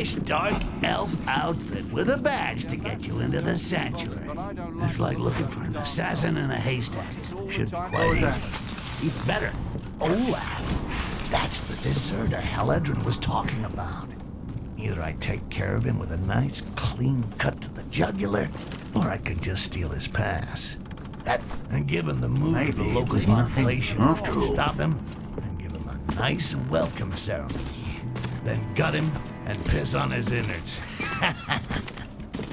nice dark elf outfit with a badge to get you into the sanctuary. It's like looking for an assassin in a haystack. Should be quite easy. Even better, Olaf. That's the deserter Haledrin was talking about. Either I take care of him with a nice, clean cut to the jugular, or I could just steal his pass. And given the mood of the local population, stop him and give him a nice welcome ceremony. Then gut him and piss on his innards.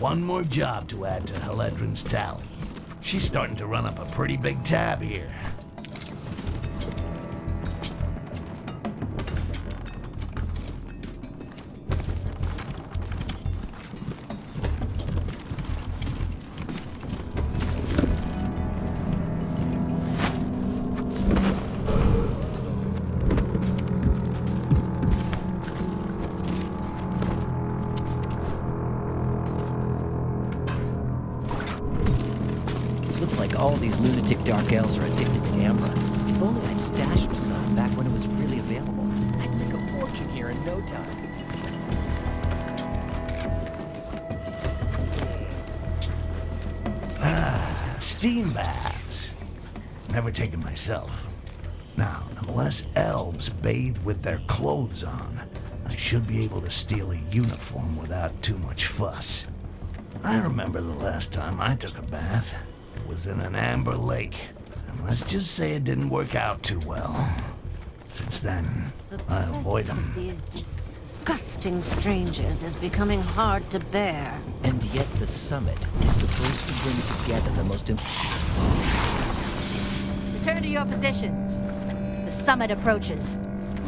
One more job to add to Haledrin's tally. She's starting to run up a pretty big tab here. Looks like all these lunatic dark elves are addicted to amber. If only I'd stashed some back when it was really available. I'd make a fortune here in no time. Steam baths. Never taken myself. Now, unless elves bathe with their clothes on, I should be able to steal a uniform without too much fuss. I remember the last time I took a bath. It was in an amber lake, and let's just say it didn't work out too well. Since then, I avoid them. These disgusting strangers is becoming hard to bear. And yet the summit is supposed to bring together the most Return to your positions. The summit approaches,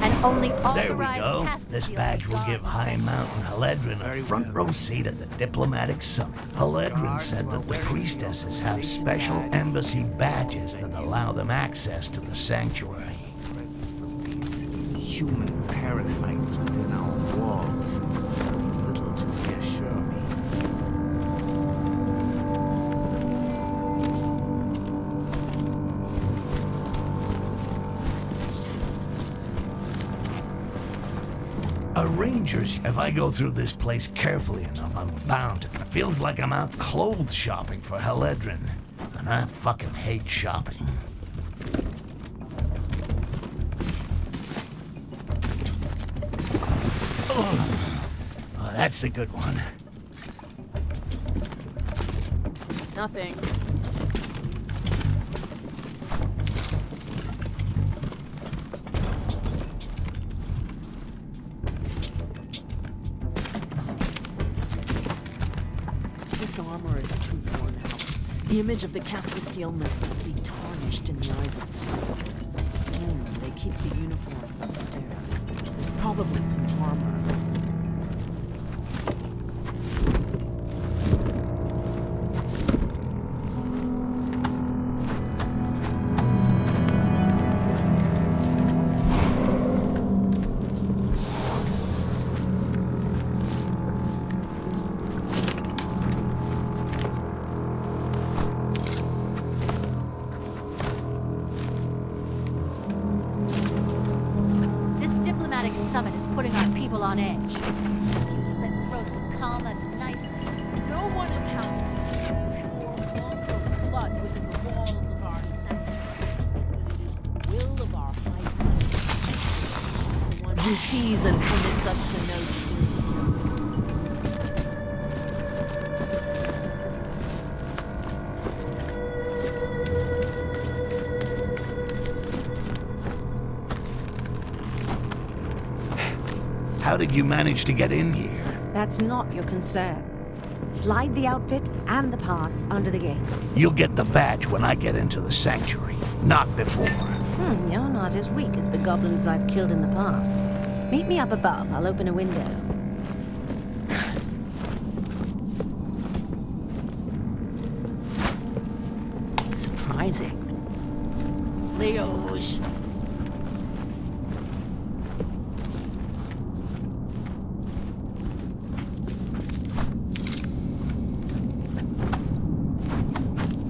and only There we authorized go. casters This badge will give High Mountain Haledrin a front row seat at the diplomatic summit. Haledrin said that the priestesses have special embassy badges that allow them access to the sanctuary. Human parasites within our walls. Little to reassure me. Rangers, if I go through this place carefully enough, I'm bound to. It feels like I'm out clothes shopping for Haledrin, and I fucking hate shopping. Oh, that's a good one. Nothing. This armor is too worn out. The image of the caster seal must not be tarnished in the eyes of strangers. They keep the uniforms upstairs. There's probably some armor. Summit is putting our people on edge. You slit throats would calm us nicely. No one is happy to see pure vulgar blood within the walls of our sanctuary. But it is the will of our high priest, the one who sees and permits us to know truth. How did you manage to get in here? That's not your concern. Slide the outfit and the pass under the gate. You'll get the badge when I get into the sanctuary, not before. You're not as weak as the goblins I've killed in the past. Meet me up above. I'll open a window. Surprising. Leosh.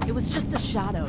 It was just a shadow.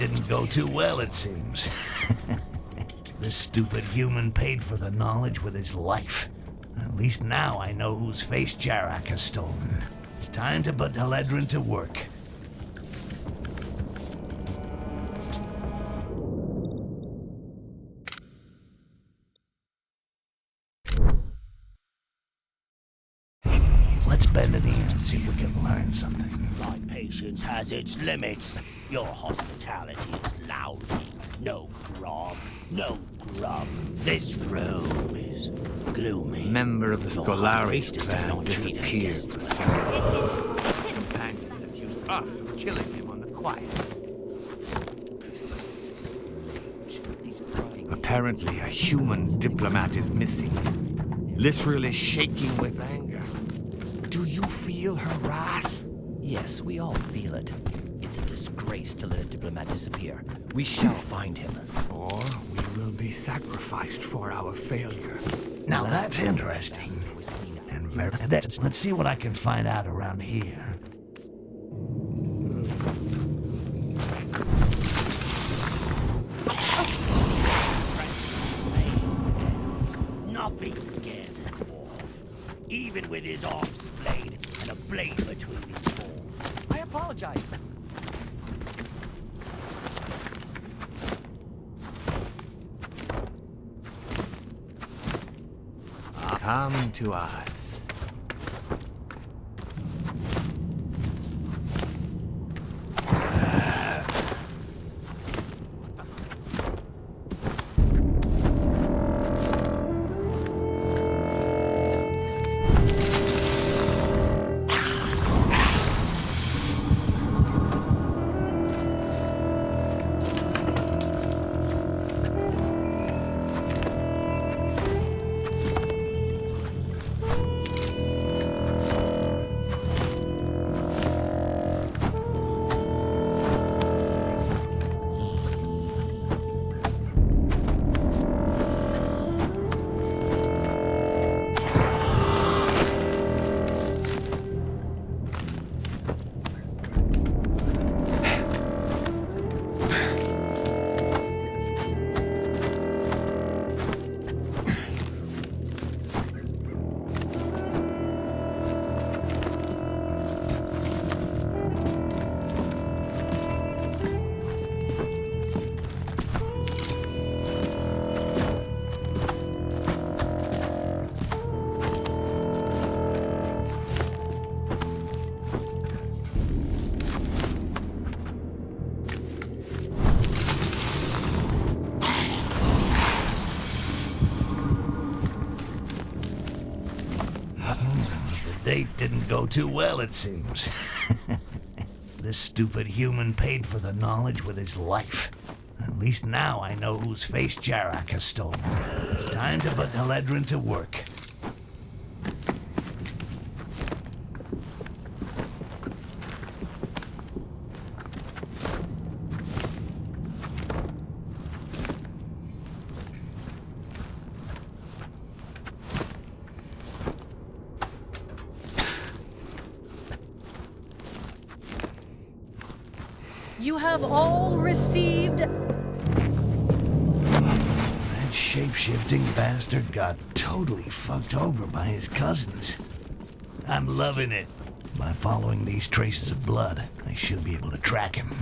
didn't go too well, it seems. This stupid human paid for the knowledge with his life. At least now I know whose face Jarak has stolen. It's time to put Haledrin to work. Let's bend an ear and see if we can learn something. My patience has its limits. Your hospitality is lousy. No grog, no grub. This room is gloomy. Member of the Your Scolari priestess does clan not treat her disappeared guests for well. several companions accused us of killing him on the quiet. Apparently, a human diplomat is missing. Literally shaking with anger. Do you feel her wrath? Yes, we all feel it. It's a disgrace to let a diplomat disappear. We shall find him. Or we will be sacrificed for our failure. Now Last that's time the interesting. ambassador was seen at And very... Let's see what I can find out around here. Nothing scares a dwarf, even with his arms splayed and a blade between his paws. I apologize. Come to us. The date didn't go too well, it seems. This stupid human paid for the knowledge with his life. At least now I know whose face Jarak has stolen. It's time to put Haledrin to work. You have all received... That shape-shifting bastard got totally fucked over by his cousins. I'm loving it. By following these traces of blood, I should be able to track him.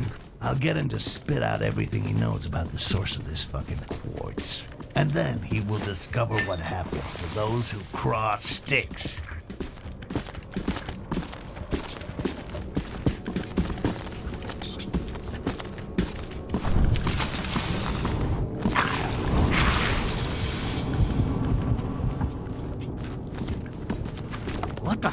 I'll get him to spit out everything he knows about the source of this fucking quartz. And then he will discover what happens to those who cross Styx. What the?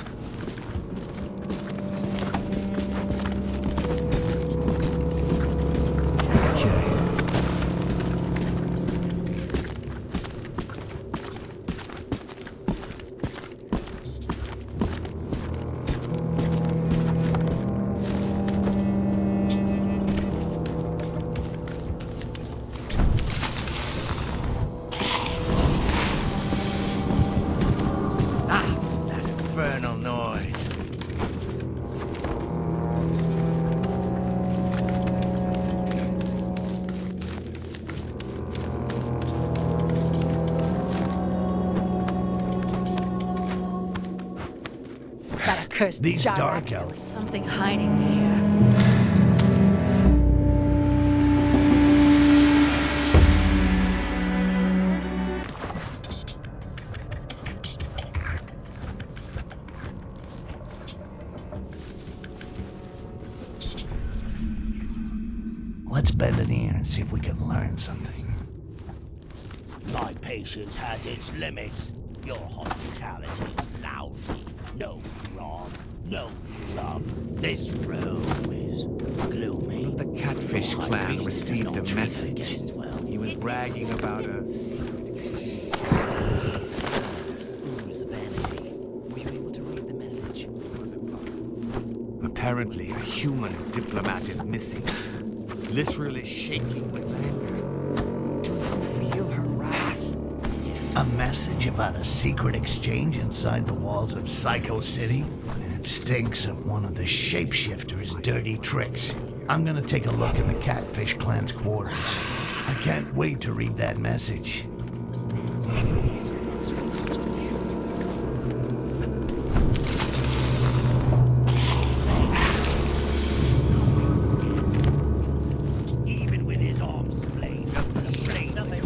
Infernal noise. Cursed These Jarak. dark There elves. was something hiding here. Let's bend an ear and see if we can learn something. My patience has its limits. Your hospitality is lousy. No grog, no grub. This room is gloomy. The Catfish Your High clan Priestess does received not a treat her message. guests well. He was bragging about a These words ooze vanity. Were you able to read the message? Apparently, a human diplomat is missing. Literally shaking with anger. Do you feel her wrath? Yes. A message about a secret exchange inside the walls of Psycho City? It stinks of one of the shapeshifter's dirty tricks. I'm gonna take a look in the Catfish clan's quarters. I can't wait to read that message. Even with his arms splayed, just splayed nothing.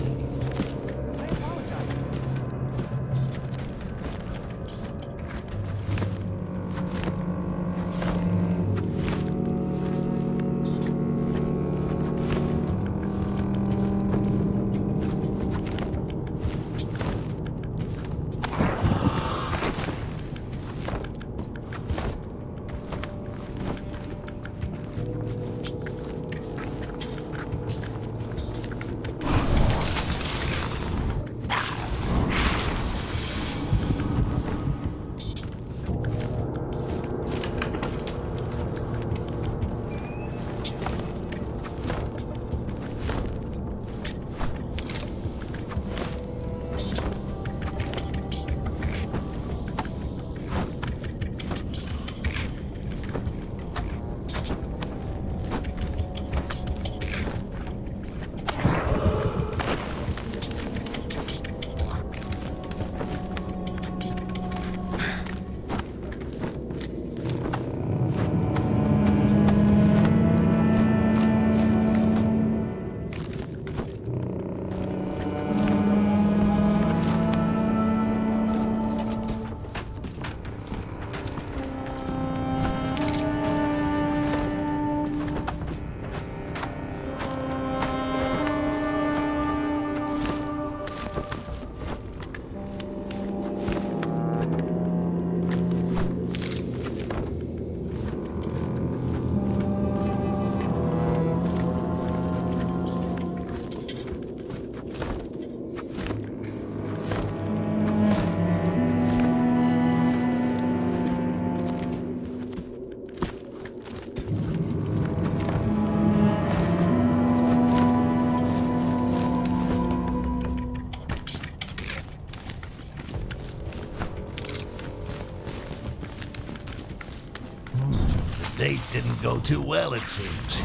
Date didn't go too well, it seems.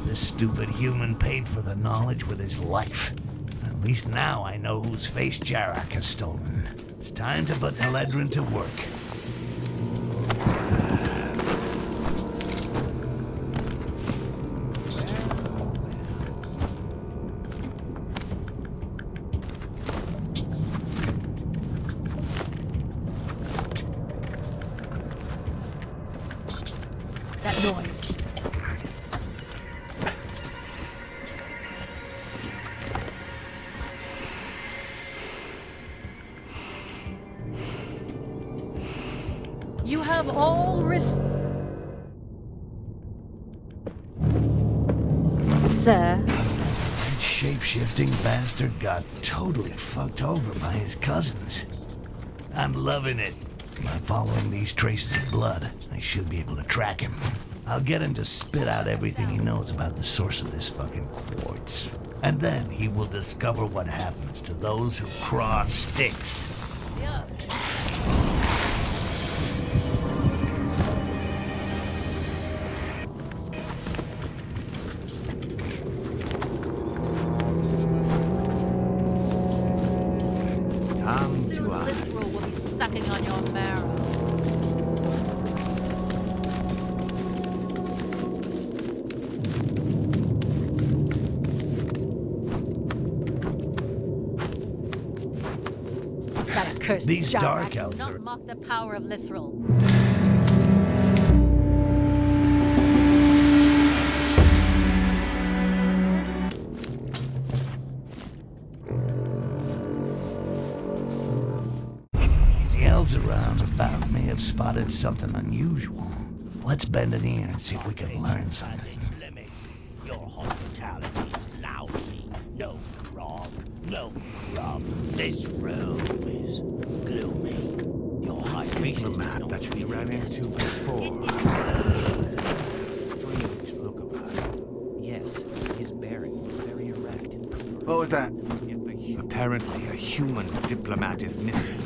This stupid human paid for the knowledge with his life. At least now I know whose face Jarak has stolen. It's time to put Eledrin to work. That noise. You have all Sir? That shape-shifting bastard got totally fucked over by his cousins. I'm loving it. By following these traces of blood, I should be able to track him. I'll get him to spit out everything he knows about the source of this fucking quartz. And then he will discover what happens to those who cross Styx. come to us. Literal will be sucking on your marrow. That accursed These Jarak dark do elves not are... mock the power of Lisrel. The elves around about may have spotted something unusual. Let's bend an ear and see if we can learn something. Has its limits. Your hospitality is lousy. No grog, no grub. This room is gloomy. Your hydration is Diplomat not that we treated ran as into before. Strange look about him. Yes, his bearing was very erect and clear. What was that? Apparently, a human diplomat is missing.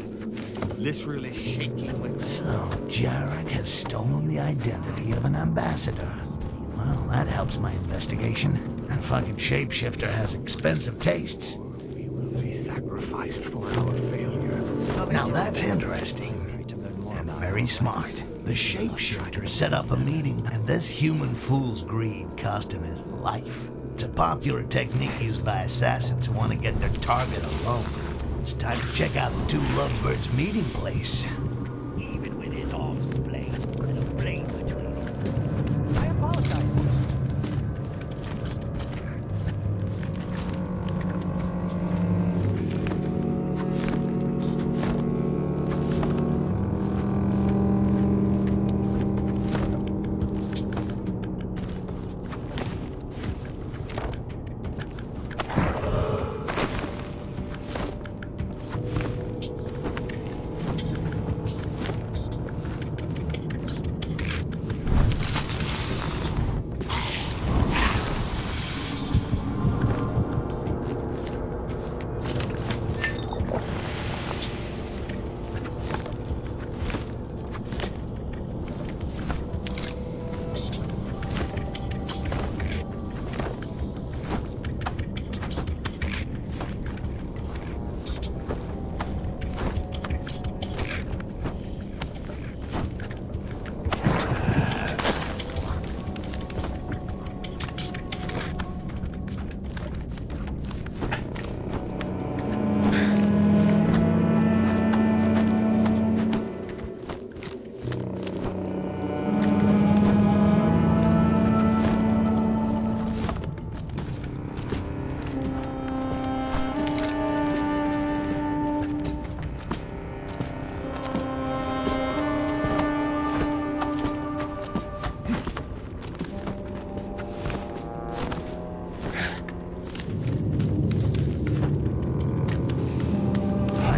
Lisrel is shaking with... So, Jarak has stolen the identity of an ambassador. Well, that helps my investigation. That fucking shapeshifter has expensive tastes. We will be sacrificed for our failure. Now that's interesting. And very smart. The shapeshifter set up a meeting, and this human fool's greed cost him his life. It's a popular technique used by assassins who want to get their target alone. It's time to check out the two lovebirds' meeting place. even with his arms splayed and a blade between them. I apologize.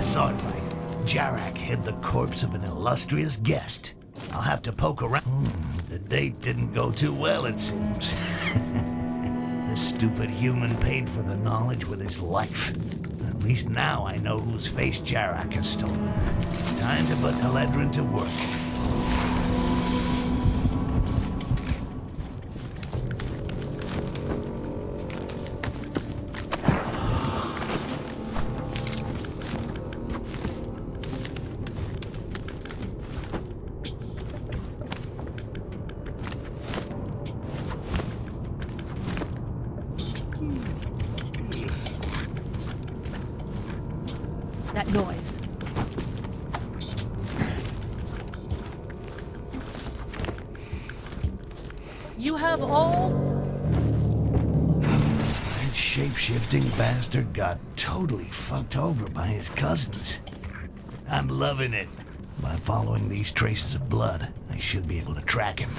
Saw it right. Jarak hid the corpse of an illustrious guest. I'll have to poke around. The date didn't go too well, it seems. This stupid human paid for the knowledge with his life. At least now I know whose face Jarak has stolen. Time to put Eledrin to work. That noise. You have all... That shape-shifting bastard got totally fucked over by his cousins. I'm loving it. By following these traces of blood, I should be able to track him.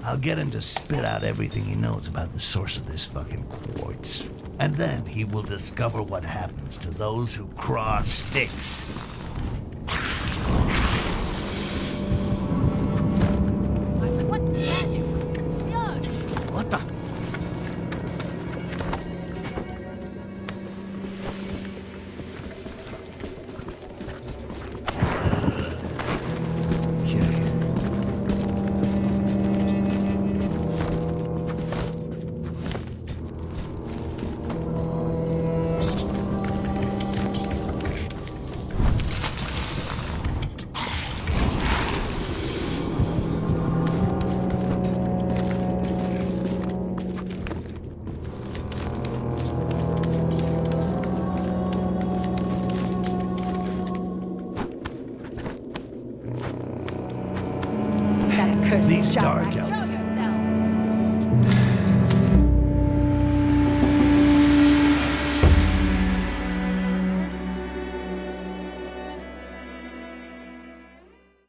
I'll get him to spit out everything he knows about the source of this fucking quartz. And then he will discover what happens to those who cross Styx. What magic? Yuck! What the? cursed These shall dark I? elves